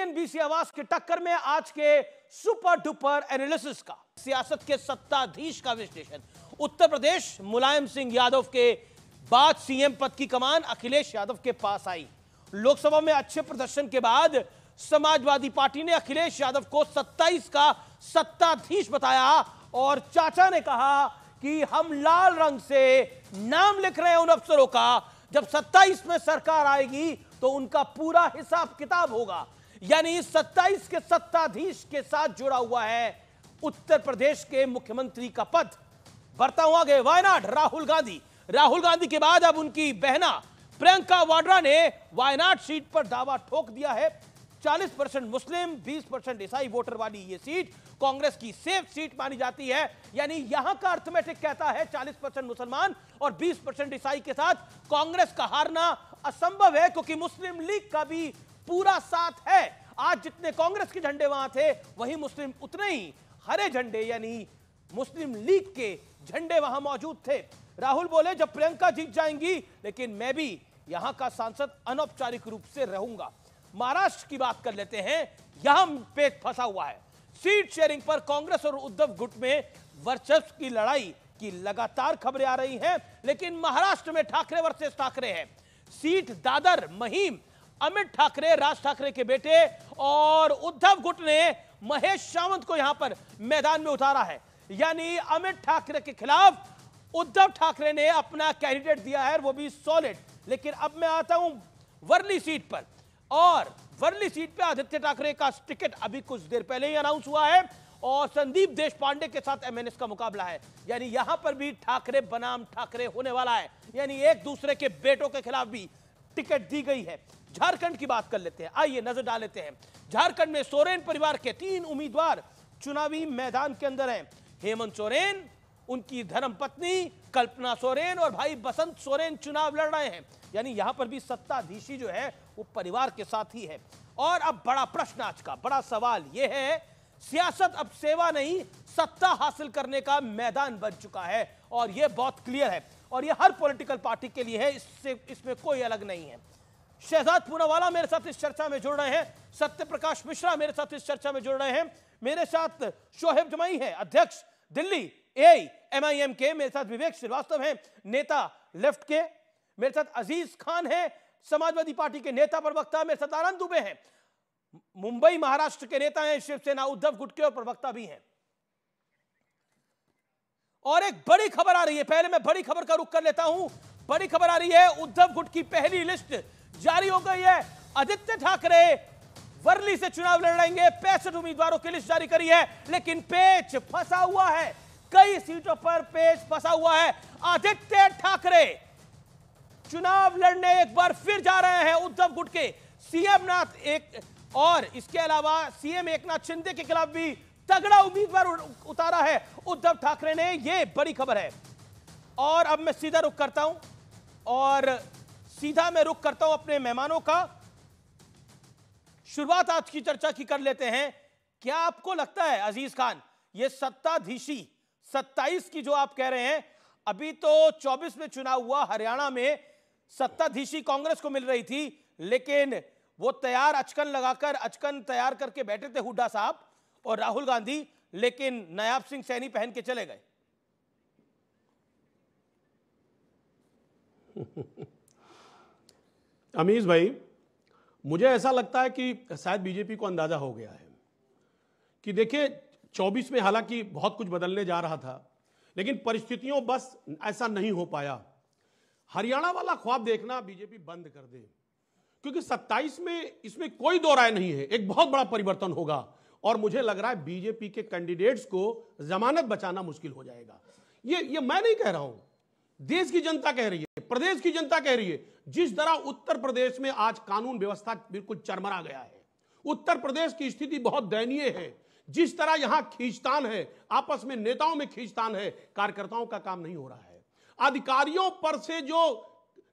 CNBC आवाज की टक्कर में आज के सुपर डुपर एनालिसिस का सियासत के सत्ताधीश का विश्लेषण। उत्तर प्रदेश मुलायम सिंह यादव के बाद सीएम पद की कमान अखिलेश यादव के पास आई। लोकसभा में अच्छे प्रदर्शन के बाद समाजवादी पार्टी ने अखिलेश यादव को 27 का सत्ताधीश बताया और चाचा ने कहा कि हम लाल रंग से नाम लिख रहे हैं उन अफसरों का, जब 27 में सरकार आएगी तो उनका पूरा हिसाब किताब होगा। यानी 27 के सत्ताधीश के साथ जुड़ा हुआ है उत्तर प्रदेश के मुख्यमंत्री का पद। बढ़ता हुआ गए वायनाड राहुल गांधी के बाद अब उनकी बहना प्रियंका वाड्रा ने वायनाड सीट पर दावा ठोक दिया है। 40% मुस्लिम 20% ईसाई वोटर वाली ये सीट कांग्रेस की सेफ सीट मानी जाती है। यानी यहां का अर्थमेटिक कहता है 40% मुसलमान और 20% ईसाई के साथ कांग्रेस का हारना असंभव है, क्योंकि मुस्लिम लीग का भी पूरा साथ है। आज जितने कांग्रेस के झंडे वहां थे वहीं मुस्लिम उतने ही हरे झंडे यानी मुस्लिम लीग के झंडे वहां मौजूद थे। राहुल बोले जब प्रियंका जीत जाएंगी लेकिन मैं भी यहां का सांसद अनौपचारिक रूप से रहूंगा। महाराष्ट्र की बात कर लेते हैं, यहां पेच फंसा हुआ है। सीट शेयरिंग पर कांग्रेस और उद्धव गुट में वर्चस्व की लड़ाई की लगातार खबरें आ रही हैं, लेकिन महाराष्ट्र में ठाकरे वर्सेस ठाकरे है। सीट दादर महिम अमित ठाकरे राज ठाकरे के बेटे और उद्धव गुट ने महेश सावंत को यहां पर मैदान में उतारा है। यानी अमित ठाकरे के खिलाफ उद्धव ठाकरे ने अपना कैंडिडेट दिया है, वो भी सॉलिड। लेकिन अब मैं आता हूं वर्ली सीट पर, और वर्ली सीट पे आदित्य ठाकरे का टिकट अभी कुछ देर पहले ही अनाउंस हुआ है और संदीप देशपांडे के साथ एमएनएस का मुकाबला है। यानी यहां पर भी ठाकरे बनाम ठाकरे होने वाला है, यानी एक दूसरे के बेटों के खिलाफ भी टिकट दी गई है। झारखंड की बात कर लेते हैं, आइए नजर डाल लेते हैं। झारखंड में सोरेन परिवार के 3 उम्मीदवार चुनावी मैदान के अंदर हैं। हेमंत सोरेन, उनकी धर्मपत्नी कल्पना सोरेन और भाई बसंत सोरेन चुनाव लड़ रहे हैं। यानी यहां पर भी सत्ताधीशी जो है वो परिवार के साथ ही है। और अब बड़ा प्रश्न, आज का बड़ा सवाल यह है, सियासत अब सेवा नहीं सत्ता हासिल करने का मैदान बन चुका है और यह बहुत क्लियर है और यह हर पॉलिटिकल पार्टी के लिए है, इसमें कोई अलग नहीं है। शहजाद पूनावाला मेरे साथ इस चर्चा में जुड़ रहे हैं, सत्य प्रकाश मिश्रा मेरे साथ इस चर्चा में जुड़ रहे हैं, मेरे साथ शोहेब जमाई है अध्यक्ष दिल्ली एआईएमआईएम के, मेरे साथ विवेक श्रीवास्तव हैं नेता लेफ्ट के, मेरे साथ अजीज खान है समाजवादी पार्टी के नेता प्रवक्ता, मेरे साथ आनंद दुबे हैं मुंबई महाराष्ट्र के नेता हैं, शिवसेना उद्धव गुट के और प्रवक्ता भी हैं। और एक बड़ी खबर आ रही है, पहले मैं बड़ी खबर का रुख कर लेता हूं। बड़ी खबर आ रही है, उद्धव गुट की पहली लिस्ट जारी हो गई है। आदित्य ठाकरे वर्ली से चुनाव लड़ेंगे, 65 उम्मीदवारों की लिस्ट जारी करी है, लेकिन पेच फंसा हुआ है, कई सीटों पर पेच फंसा हुआ है। आदित्य ठाकरे चुनाव लड़ने एक बार फिर जा रहे हैं उद्धव गुट के सीएम नाथ एक, और इसके अलावा सीएम एकनाथ शिंदे के खिलाफ भी तगड़ा उम्मीदवार उतारा है उद्धव ठाकरे ने। यह बड़ी खबर है। और अब मैं सीधा रुख करता हूं अपने मेहमानों का। शुरुआत आज की चर्चा की कर लेते हैं। क्या आपको लगता है अजीज खान, ये सत्ताधीशी 27 की जो आप कह रहे हैं, अभी तो 24 में चुनाव हुआ, हरियाणा में सत्ताधीशी कांग्रेस को मिल रही थी, लेकिन वो अचकन तैयार करके बैठे थे हुड्डा साहब और राहुल गांधी, लेकिन नायाब सिंह सैनी पहन के चले गए। अमीज भाई, मुझे ऐसा लगता है कि शायद बीजेपी को अंदाजा हो गया है कि देखिए 24 में हालांकि बहुत कुछ बदलने जा रहा था, लेकिन परिस्थितियों बस ऐसा नहीं हो पाया। हरियाणा वाला ख्वाब देखना बीजेपी बंद कर दे, क्योंकि 27 में इसमें कोई दो राय नहीं है, एक बहुत बड़ा परिवर्तन होगा और मुझे लग रहा है बीजेपी के कैंडिडेट्स को जमानत बचाना मुश्किल हो जाएगा। ये मैं नहीं कह रहा हूं, देश की जनता कह रही है, प्रदेश की जनता कह रही है। जिस तरह उत्तर प्रदेश में आज कानून व्यवस्था बिल्कुल चरमरा गया है, उत्तर प्रदेश की स्थिति बहुत दयनीय है। जिस तरह यहां खींचतान है, आपस में नेताओं में खींचतान है, कार्यकर्ताओं का काम नहीं हो रहा है। अधिकारियों पर से जो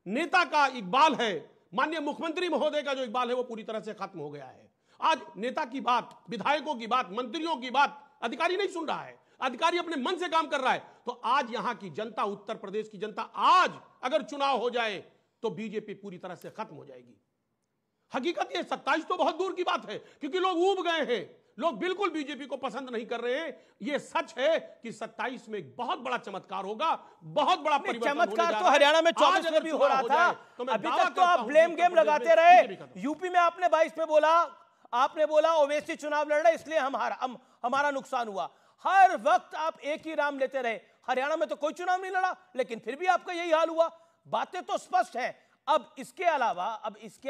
नेता का इकबाल है, माननीय मुख्यमंत्री महोदय का जो इकबाल है, वो पूरी तरह से खत्म हो गया है। आज नेता की बात, विधायकों की बात, मंत्रियों की बात अधिकारी नहीं सुन रहा है, अधिकारी अपने मन से काम कर रहा है। तो आज यहां की जनता, उत्तर प्रदेश की जनता, आज अगर चुनाव हो जाए तो बीजेपी पूरी तरह से खत्म हो जाएगी। हकीकत ये 27 तो बहुत दूर की बात है, क्योंकि लोग ऊब गए हैं, लोग बिल्कुल बीजेपी को पसंद नहीं कर रहे हैं। ये सच है कि 27 में एक बहुत बड़ा चमत्कार होगा, बहुत बड़ा परिवर्तन होने जा चमत्कार रहा तो है। हरियाणा में आज 24 में अगर भी हो चुनाव रहा हो था। जाए, तो मैं अभी दावा तक तो करता आप हूं ब्लेम कि गेम उत्तर लगाते प्रदेश रहे। बीजेपी का तो। यूपी में आपने 22 में बोला, आपने बोला ओवैसी चुनाव लड़ रहे इसलिए हमारा नुकसान हुआ। हर वक्त आप एक ही राम लेते रहे। हरियाणा में तो कोई चुनाव नहीं लड़ा, लेकिन फिर भी आपका यही हाल हुआ। बातें तो स्पष्ट हैं। अब इसके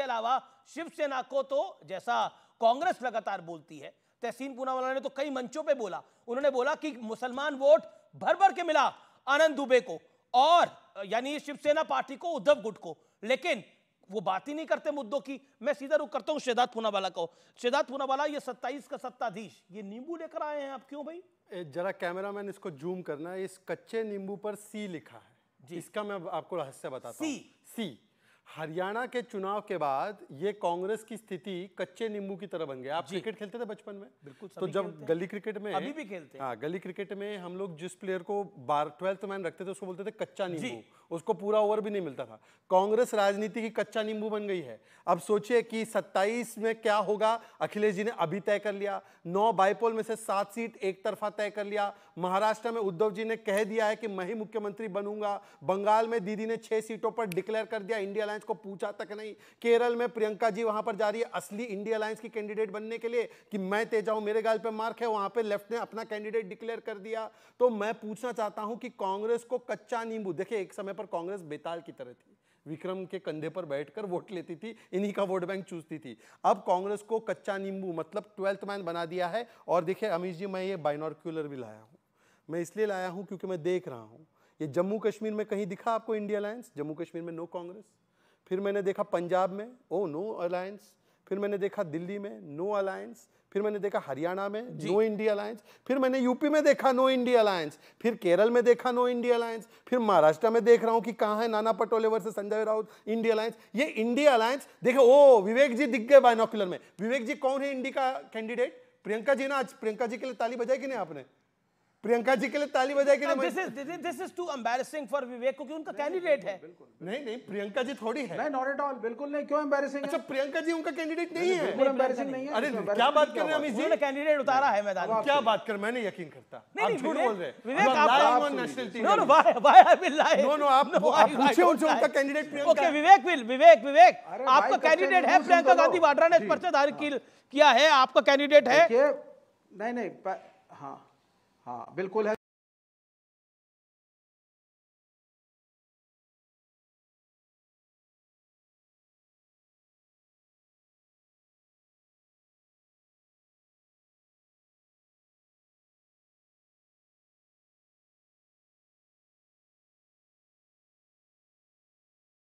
अलावा शिवसेना को तो, जैसा कांग्रेस लगातार बोलती है, तहसीन पूनावाला ने तो कई मंचों पे बोला। उन्होंने बोला कि मुसलमान वोट भर भर के मिला आनंद दुबे को, और यानी शिवसेना पार्टी को, उद्धव गुट को, लेकिन वो बात ही नहीं करते मुद्दों की। मैं सीधा रुख करता हूं सिद्धार्थ पूनावाला को। सिद्धार्थ पूनावाला, ये 27 का सत्ताधीश, ये नींबू लेकर आए हैं आप, क्यों भाई? जरा कैमरामैन इसको जूम करना है। इस कच्चे नींबू पर सी लिखा है, इसका मैं आपको रहस्य बताता हूं। सी। हरियाणा के चुनाव के बाद ये कांग्रेस की स्थिति कच्चे नींबू की तरह बन गया। आप क्रिकेट खेलते थे बचपन में? बिल्कुल। तो जब गली क्रिकेट में, अभी भी खेलते हैं। हाँ, गली क्रिकेट में हम लोग जिस प्लेयर को 12th मैन रखते थे उसको बोलते थे कच्चा नींबू। उसको पूरा ओवर भी नहीं मिलता था। कांग्रेस राजनीति की कच्चा नींबू बन गई है। अब सोचिए कि 27 में क्या होगा। अखिलेश जी ने अभी तय कर लिया, 9 बाइपोल में से 7 सीट एक तरफा तय कर लिया। महाराष्ट्र में उद्धव जी ने कह दिया है कि मैं ही मुख्यमंत्री बनूंगा। बंगाल में दीदी ने 6 सीटों पर डिक्लेयर कर दिया, इंडिया अलायंस को पूछा तक नहीं। केरल में प्रियंका जी वहां पर जा रही है असली इंडिया अलायंस की कैंडिडेट बनने के लिए कि मैं तेज हूं, मेरे गाल पे मार्क है। वहां पे लेफ्ट ने अपना कैंडिडेट डिक्लेयर कर दिया। तो मैं पूछना चाहता हूं कि कांग्रेस को कच्चा नींबू, देखिए एक समय पर कांग्रेस बेताल की तरह थी, विक्रम के कंधे पर बैठकर वोट लेती थी, इन्हीं का वोट बैंक चूसती थी। अब कांग्रेस को कच्चा नींबू मतलब 12th मैन बना दिया है। और देखिए अमीश जी, मैं ये बाइनोक्यूलर भी लाया हूं। मैं इसलिए लाया हूं क्योंकि मैं देख रहा हूं, ये जम्मू कश्मीर में कहीं दिखा आपको इंडिया अलायंस? जम्मू कश्मीर में नो कांग्रेस। फिर मैंने देखा पंजाब में ओ नो अलायंस। फिर मैंने देखा दिल्ली में नो अलायंस। फिर मैंने देखा हरियाणा में नो इंडिया अलायंस। फिर मैंने यूपी में देखा नो इंडिया अलायंस। फिर केरल में देखा नो इंडिया अलायंस। फिर महाराष्ट्र में देख रहा हूं कि कहां है Nana Patole versus Sanjay Raut India alliance. ये इंडिया अलायंस देखो, ओ विवेक जी दिख गए बाइनोक्यूलर में। विवेक जी कौन है इंडी का कैंडिडेट? प्रियंका जी ना। आज प्रियंका जी के लिए ताली बजाई कि नहीं आपने? प्रियंका जी के लिए ताली बजाई कि नहीं? This is too embarrassing for Vivek, क्योंकि उनका कैंडिडेट है। नहीं, प्रियंका जी थोड़ी है। नहीं, नॉट एट ऑल, बिल्कुल नहीं। क्यों एम्बैरेसिंग? अच्छा, प्रियंका जी उनका कैंडिडेट नहीं है? बिल्कुल एम्बैरेसिंग नहीं है। अरे क्या बात कर रहे हैं अमित जी? उन्होंने कैंडिडेट उतारा है मैदान में। क्या बात कर, मैं नहीं यकीन करता। आप झूठ बोल रहे हैं। विवेक, आप national team. No why I will lie? No आप पूछिए उनसे, उनका कैंडिडेट प्रियंका। ओके, विवेक आपका कैंडिडेट है। प्रियंका गांधी वाड्रा ने इस पर्चा दाखिल किया है, आपका कैंडिडेट है। नहीं, हाँ बिल्कुल है।